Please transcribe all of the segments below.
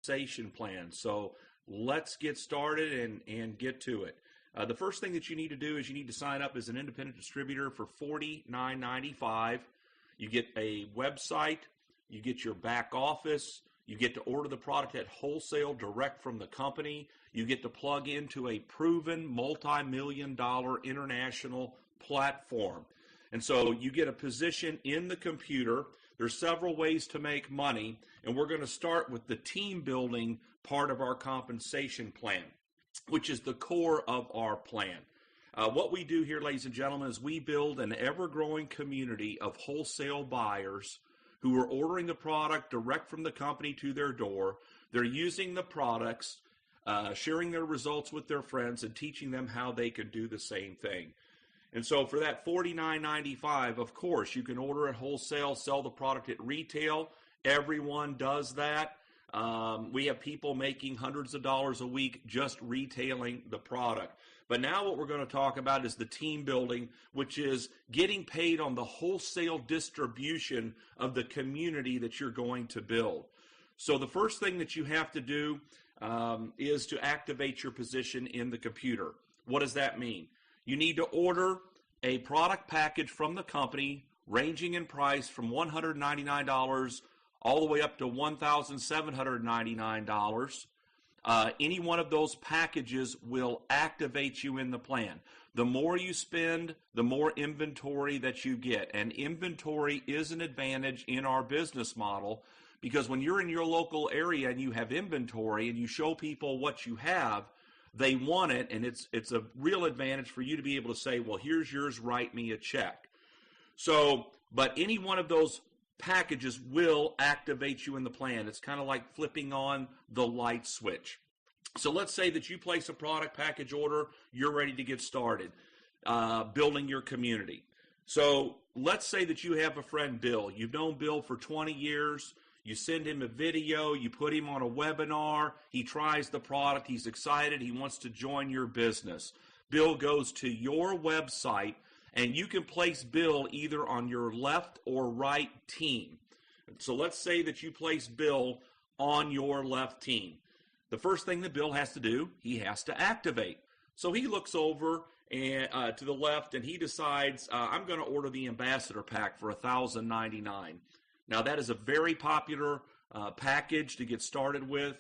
compensation plan. So let's get started and get to it. The first thing that you need to do is you need to sign up as an independent distributor for $49.95. You get a website, you get your back office, you get to order the product at wholesale direct from the company, you get to plug into a proven multi-million-dollar international platform. And so you get a position in the computer. There's several ways to make money, and we're going to start with the team building part of our compensation plan, which is the core of our plan. What we do here, ladies and gentlemen, is we build an ever-growing community of wholesale buyers who are ordering the product direct from the company to their door. They're using the products, sharing their results with their friends, and teaching them how they can do the same thing. And so for that $49.95, of course, you can order at wholesale, sell the product at retail. Everyone does that. We have people making hundreds of dollars a week just retailing the product. But now what we're going to talk about is the team building, which is getting paid on the wholesale distribution of the community that you're going to build. So the first thing that you have to do is to activate your position in the computer. What does that mean? You need to order a product package from the company ranging in price from $199 all the way up to $1,799. Any one of those packages will activate you in the plan. The more you spend, the more inventory that you get. And inventory is an advantage in our business model, because when you're in your local area and you have inventory and you show people what you have, they want it, and it's a real advantage for you to be able to say, well, here's yours, write me a check. So, but any one of those packages will activate you in the plan. It's kind of like flipping on the light switch. So let's say that you place a product package order, you're ready to get started building your community. So let's say that you have a friend, Bill. You've known Bill for 20 years. You send him a video, you put him on a webinar, he tries the product, he's excited, he wants to join your business. Bill goes to your website, and you can place Bill either on your left or right team. So let's say that you place Bill on your left team. The first thing that Bill has to do, he has to activate. So he looks over to the left, and he decides, I'm going to order the Ambassador Pack for $1,099. Now, that is a very popular package to get started with.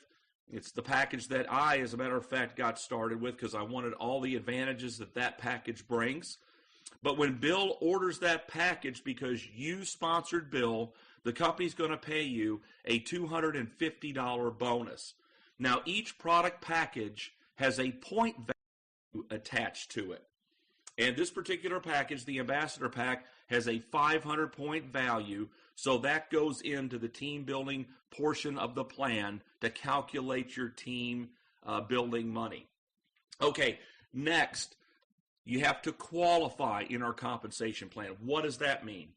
It's the package that I, as a matter of fact, got started with because I wanted all the advantages that that package brings. But when Bill orders that package because you sponsored Bill, the company's going to pay you a $250 bonus. Now, each product package has a point value attached to it. And this particular package, the Ambassador Pack, has a 500-point value, so that goes into the team building portion of the plan to calculate your team building money. Okay, next, you have to qualify in our compensation plan. What does that mean?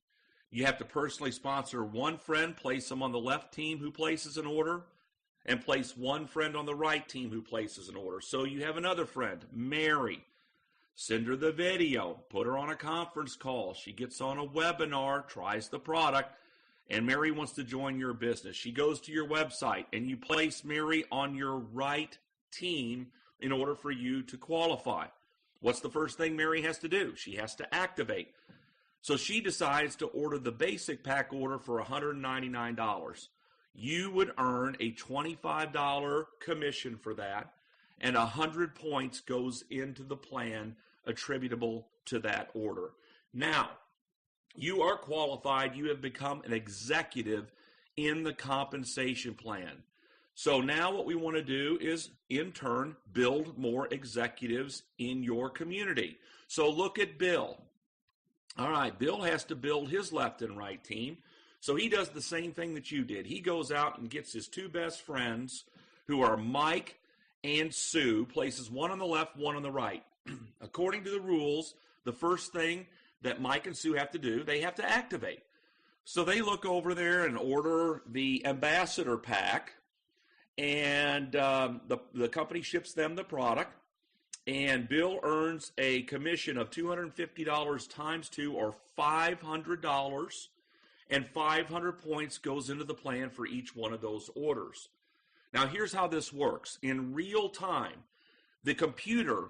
You have to personally sponsor one friend, place them on the left team who places an order, and place one friend on the right team who places an order. So you have another friend, Mary. Send her the video, put her on a conference call. She gets on a webinar, tries the product, and Mary wants to join your business. She goes to your website, and you place Mary on your right team in order for you to qualify. What's the first thing Mary has to do? She has to activate. So she decides to order the basic pack order for $199. You would earn a $25 commission for that, and 100 points goes into the plan attributable to that order. Now, you are qualified. You have become an executive in the compensation plan. So now what we want to do is, in turn, build more executives in your community. So look at Bill. All right, Bill has to build his left and right team. So he does the same thing that you did. He goes out and gets his two best friends, who are Mike and Sue, places one on the left, one on the right. According to the rules, the first thing that Mike and Sue have to do, they have to activate. So they look over there and order the Ambassador Pack, and the company ships them the product, and Bill earns a commission of $250 times 2, or $500, and 500 points goes into the plan for each one of those orders. Now, here's how this works. In real time, the computer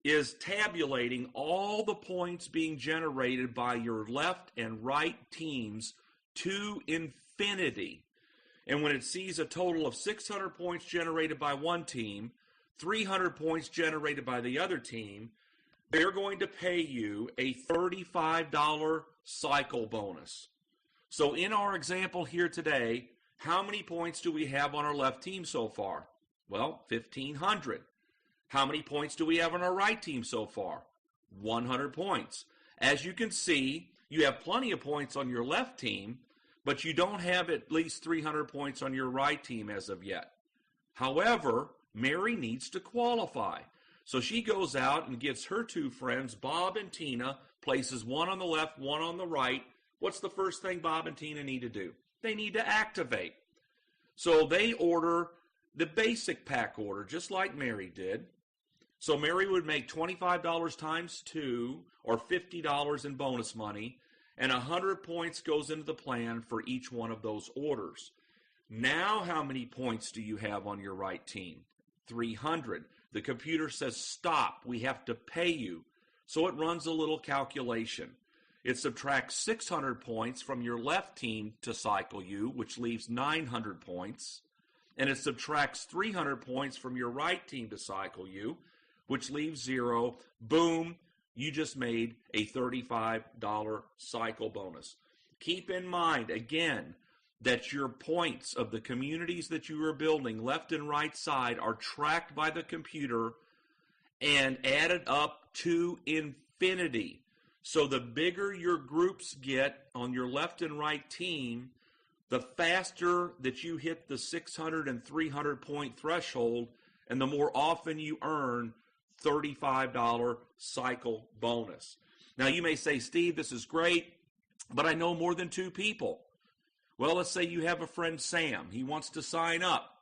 is tabulating all the points being generated by your left and right teams to infinity. And when it sees a total of 600 points generated by one team, 300 points generated by the other team, they're going to pay you a $35 cycle bonus. So in our example here today, how many points do we have on our left team so far? Well, 1,500. How many points do we have on our right team so far? 100 points. As you can see, you have plenty of points on your left team, but you don't have at least 300 points on your right team as of yet. However, Mary needs to qualify. So she goes out and gets her two friends, Bob and Tina, places one on the left, one on the right. What's the first thing Bob and Tina need to do? They need to activate. So they order the basic pack order, just like Mary did. So Mary would make $25 times 2, or $50 in bonus money, and 100 points goes into the plan for each one of those orders. Now how many points do you have on your right team? 300. The computer says, stop, we have to pay you. So it runs a little calculation. It subtracts 600 points from your left team to cycle you, which leaves 900 points. And it subtracts 300 points from your right team to cycle you, which leaves 0. Boom, you just made a $35 cycle bonus. Keep in mind, again, that your points of the communities that you are building, left and right side, are tracked by the computer and added up to infinity. So the bigger your groups get on your left and right team, the faster that you hit the 600 and 300 point threshold, and the more often you earn $35 cycle bonus. Now you may say, Steve, this is great, but I know more than 2 people. Well, let's say you have a friend, Sam. He wants to sign up.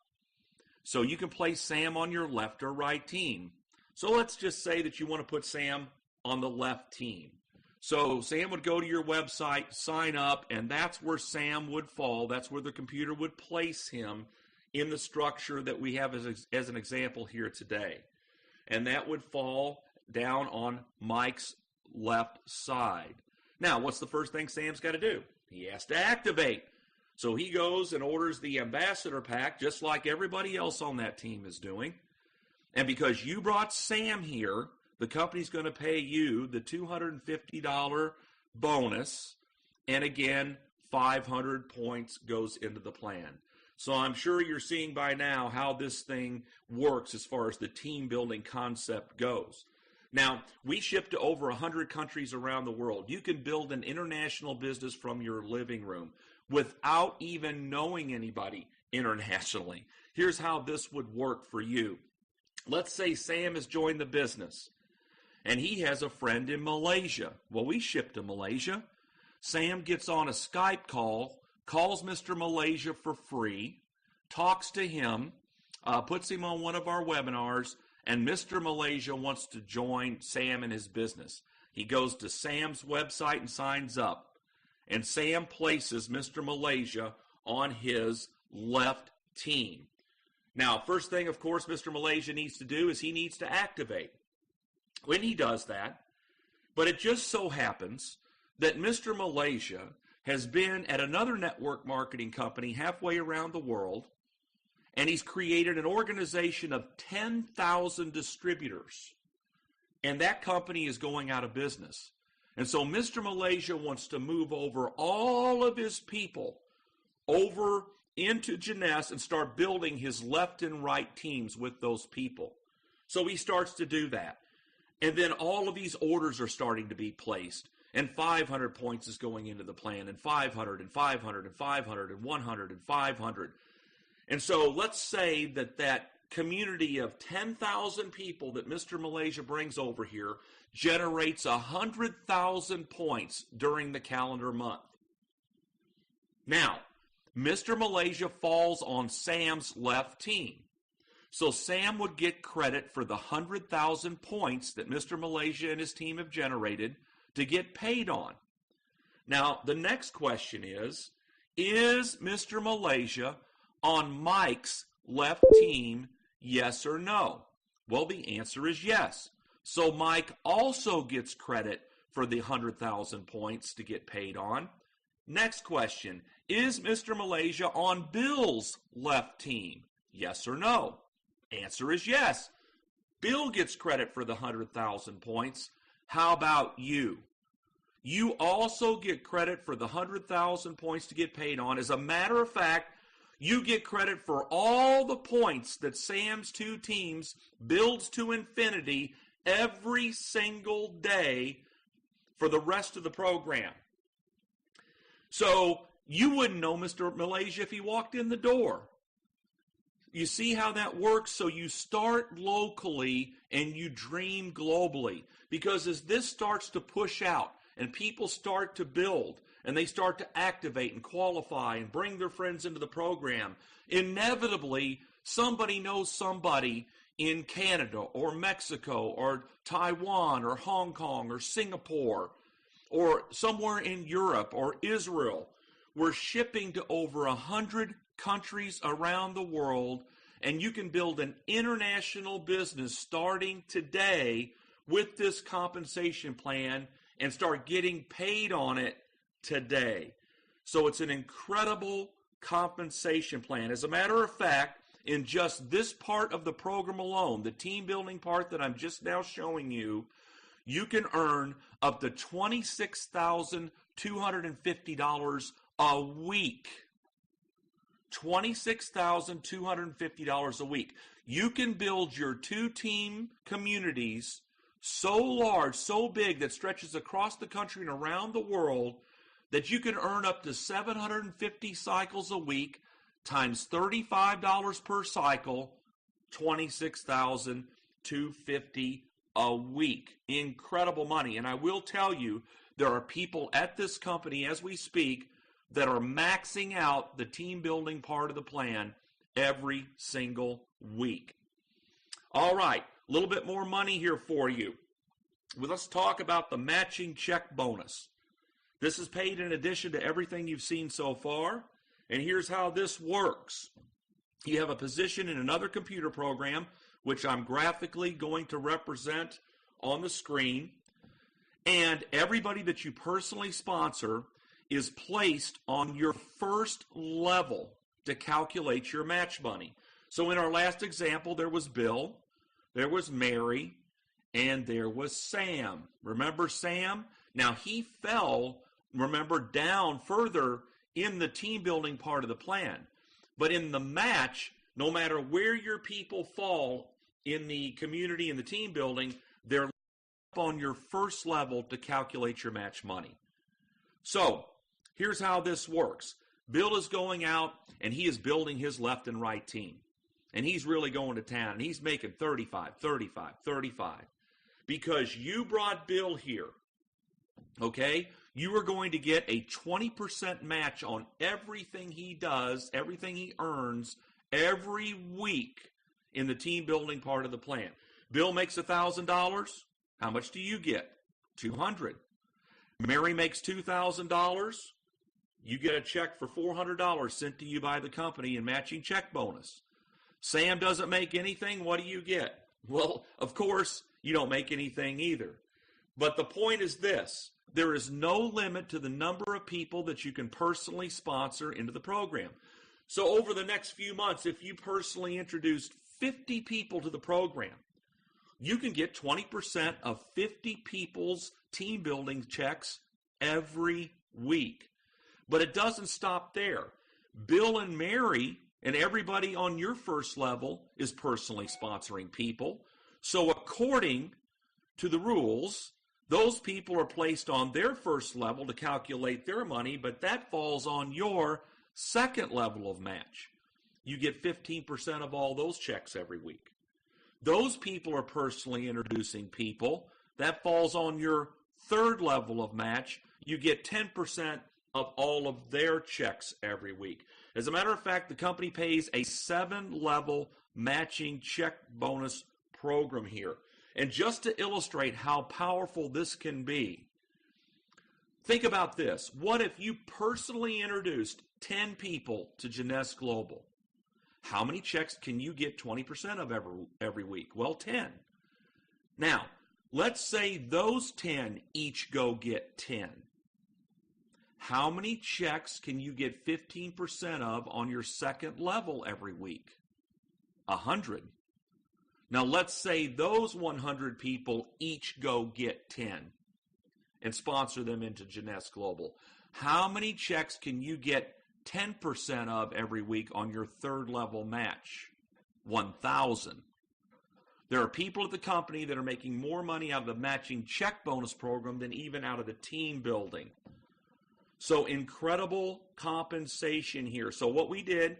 So you can place Sam on your left or right team. So let's just say that you want to put Sam on the left team. So Sam would go to your website, sign up, and that's where Sam would fall. That's where the computer would place him in the structure that we have as an example here today. And that would fall down on Mike's left side. Now, what's the first thing Sam's got to do? He has to activate. So he goes and orders the ambassador pack, just like everybody else on that team is doing. And because you brought Sam here, the company's going to pay you the $250 bonus. And again, 500 points goes into the plan. So I'm sure you're seeing by now how this thing works as far as the team building concept goes. Now, we ship to over 100 countries around the world. You can build an international business from your living room without even knowing anybody internationally. Here's how this would work for you. Let's say Sam has joined the business, and he has a friend in Malaysia. Well, we ship to Malaysia. Sam gets on a Skype call, calls Mr. Malaysia for free, talks to him, puts him on one of our webinars, and Mr. Malaysia wants to join Sam in his business. He goes to Sam's website and signs up, and Sam places Mr. Malaysia on his left team. Now, first thing, of course, Mr. Malaysia needs to do is he needs to activate. When he does that, but it just so happens that Mr. Malaysia has been at another network marketing company halfway around the world, and he's created an organization of 10,000 distributors, and that company is going out of business. And so Mr. Malaysia wants to move over all of his people over into Jeunesse and start building his left and right teams with those people. So he starts to do that. And then all of these orders are starting to be placed. And 500 points is going into the plan, and 500, and 500, and 500, and 100, and 500. And so let's say that community of 10,000 people that Mr. Malaysia brings over here generates 100,000 points during the calendar month. Now, Mr. Malaysia falls on Sam's left team. So Sam would get credit for the 100,000 points that Mr. Malaysia and his team have generated to get paid on. Now, the next question is Mr. Malaysia on Mike's left team, yes or no? Well, the answer is yes. So Mike also gets credit for the 100,000 points to get paid on. Next question, is Mr. Malaysia on Bill's left team? Yes or no? Answer is yes. Bill gets credit for the 100,000 points. How about you? You also get credit for the 100,000 points to get paid on. As a matter of fact, you get credit for all the points that Sam's two teams builds to infinity every single day for the rest of the program. So you wouldn't know Mr. Malaysia if he walked in the door. You see how that works? So you start locally and you dream globally. Because as this starts to push out and people start to build and they start to activate and qualify and bring their friends into the program, inevitably somebody knows somebody in Canada or Mexico or Taiwan or Hong Kong or Singapore or somewhere in Europe or Israel. We're shipping to over 100 countries around the world, and you can build an international business starting today with this compensation plan and start getting paid on it today. So it's an incredible compensation plan. As a matter of fact, in just this part of the program alone, the team building part that I'm just now showing you, you can earn up to $26,250 a week. $26,250 a week. You can build your two-team communities so large, so big, that stretches across the country and around the world that you can earn up to 750 cycles a week times $35 per cycle, $26,250 a week. Incredible money. And I will tell you, there are people at this company as we speak that are maxing out the team building part of the plan every single week. All right, a little bit more money here for you. Well, let's talk about the matching check bonus. This is paid in addition to everything you've seen so far. And here's how this works. You have a position in another computer program, which I'm graphically going to represent on the screen. And everybody that you personally sponsor is placed on your first level to calculate your match money. So in our last example, there was Bill, there was Mary, and there was Sam. Remember Sam? Now he fell, remember, down further in the team building part of the plan. But in the match, no matter where your people fall in the community and the team building, they're up on your first level to calculate your match money. So here's how this works. Bill is going out and he is building his left and right team. And he's really going to town. And he's making 35, 35, 35. Because you brought Bill here, okay? You are going to get a 20% match on everything he does, everything he earns every week in the team building part of the plan. Bill makes $1,000. How much do you get? $200. Mary makes $2,000. You get a check for $400 sent to you by the company in matching check bonus. Sam doesn't make anything. What do you get? Well, of course, you don't make anything either. But the point is this. There is no limit to the number of people that you can personally sponsor into the program. So over the next few months, if you personally introduced 50 people to the program, you can get 20% of 50 people's team building checks every week. But it doesn't stop there. Bill and Mary and everybody on your first level is personally sponsoring people. So according to the rules, those people are placed on their first level to calculate their money, but that falls on your second level of match. You get 15% of all those checks every week. Those people are personally introducing people. That falls on your third level of match. You get 10% of all of their checks every week. As a matter of fact, the company pays a 7-level matching check bonus program here. And just to illustrate how powerful this can be, think about this. What if you personally introduced 10 people to Jeunesse Global? How many checks can you get 20% of every week? Well, 10. Now, let's say those 10 each go get 10. How many checks can you get 15% of on your second level every week? 100. Now, let's say those 100 people each go get 10 and sponsor them into Jeunesse Global. How many checks can you get 10% of every week on your third level match? 1,000. There are people at the company that are making more money out of the matching check bonus program than even out of the team building. So incredible compensation here. So what we did,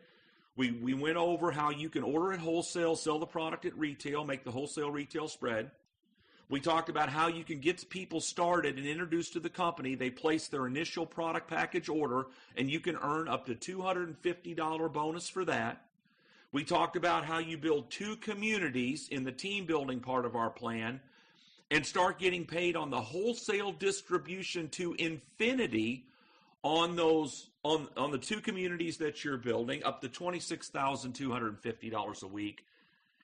we went over how you can order at wholesale, sell the product at retail, make the wholesale retail spread. We talked about how you can get people started and introduced to the company. They place their initial product package order, and you can earn up to $250 bonus for that. We talked about how you build 2 communities in the team building part of our plan and start getting paid on the wholesale distribution to infinity on those on the 2 communities that you're building, up to $26,250 a week.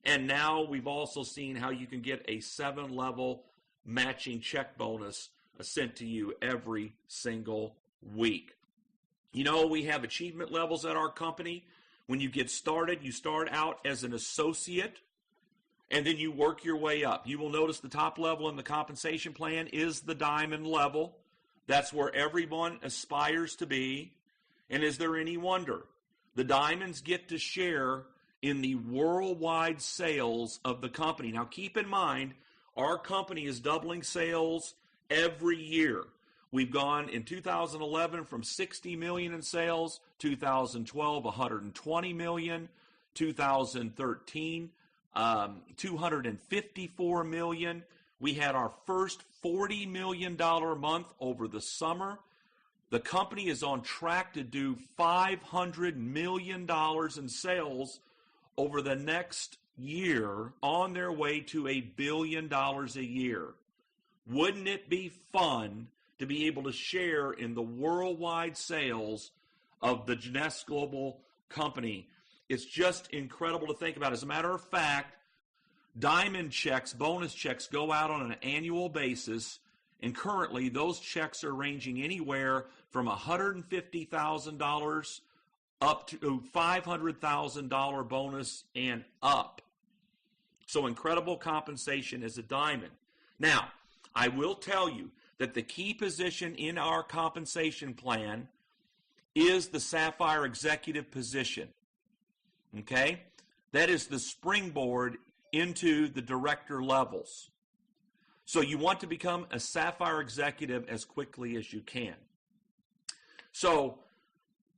And now we've also seen how you can get a 7-level matching check bonus sent to you every single week. You know, we have achievement levels at our company. When you get started, you start out as an associate, and then you work your way up. You will notice the top level in the compensation plan is the diamond level. That's where everyone aspires to be. And is there any wonder? The diamonds get to share in the worldwide sales of the company. Now keep in mind, our company is doubling sales every year. We've gone in 2011 from 60 million in sales, 2012 120 million, 2013 254 million. We had our first $40 million month over the summer. The company is on track to do $500 million in sales over the next year, on their way to $1 billion a year. Wouldn't it be fun to be able to share in the worldwide sales of the Jeunesse Global company? It's just incredible to think about. As a matter of fact, diamond checks, bonus checks, go out on an annual basis, and currently those checks are ranging anywhere from $150,000 up to $500,000 bonus and up. So incredible compensation as a diamond. Now, I will tell you that the key position in our compensation plan is the Sapphire Executive position. Okay? That is the springboard into the director levels. So you want to become a Sapphire Executive as quickly as you can. So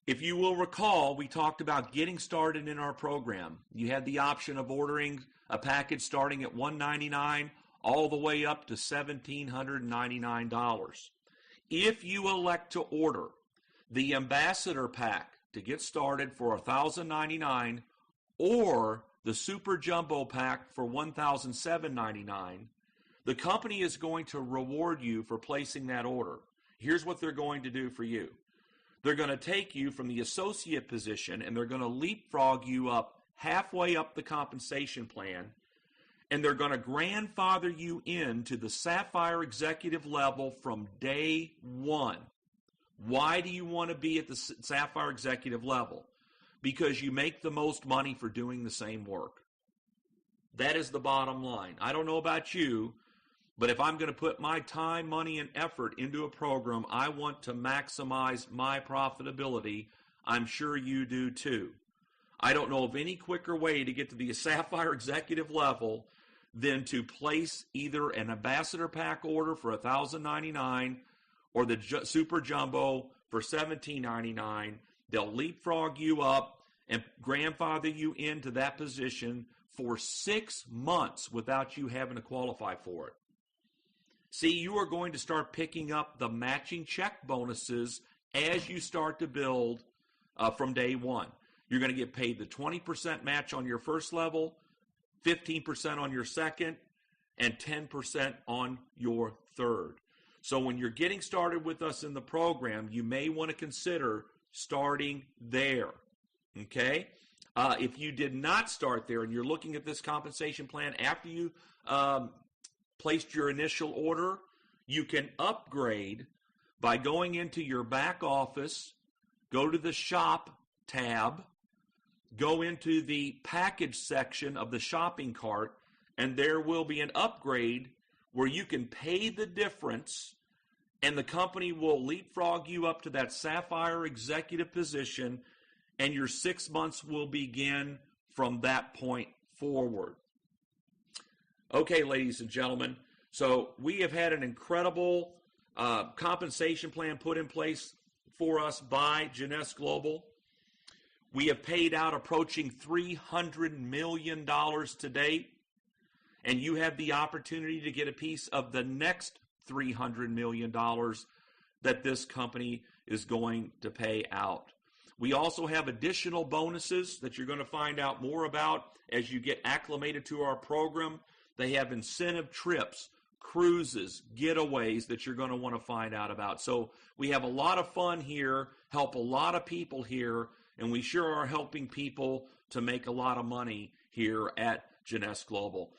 if you will recall, we talked about getting started in our program. You had the option of ordering a package starting at $199 all the way up to $1,799. If you elect to order the Ambassador Pack to get started for $1,099 or the Super Jumbo Pack for $1,799, the company is going to reward you for placing that order. Here's what they're going to do for you. They're going to take you from the associate position and they're going to leapfrog you up halfway up the compensation plan, and they're going to grandfather you into the Sapphire Executive level from day one. Why do you want to be at the Sapphire Executive level? Because you make the most money for doing the same work. That is the bottom line. I don't know about you, but if I'm going to put my time, money, and effort into a program, I want to maximize my profitability. I'm sure you do too. I don't know of any quicker way to get to the Sapphire Executive level than to place either an Ambassador Pack order for $1,099 or the Super Jumbo for $1,799. They'll leapfrog you up and grandfather you into that position for 6 months without you having to qualify for it. See, you are going to start picking up the matching check bonuses as you start to build from day one. You're going to get paid the 20% match on your first level, 15% on your second, and 10% on your third. So when you're getting started with us in the program, you may want to consider starting there. Okay? If you did not start there and you're looking at this compensation plan after you placed your initial order, you can upgrade by going into your back office, go to the shop tab, go into the package section of the shopping cart, and there will be an upgrade where you can pay the difference and the company will leapfrog you up to that Sapphire executive position, and your 6 months will begin from that point forward. Okay, ladies and gentlemen, so we have had an incredible compensation plan put in place for us by Jeunesse Global. We have paid out approaching $300 million to date, and you have the opportunity to get a piece of the next $300 million that this company is going to pay out. We also have additional bonuses that you're going to find out more about as you get acclimated to our program. They have incentive trips, cruises, getaways that you're going to want to find out about. So we have a lot of fun here, help a lot of people here, and we sure are helping people to make a lot of money here at Jeunesse Global.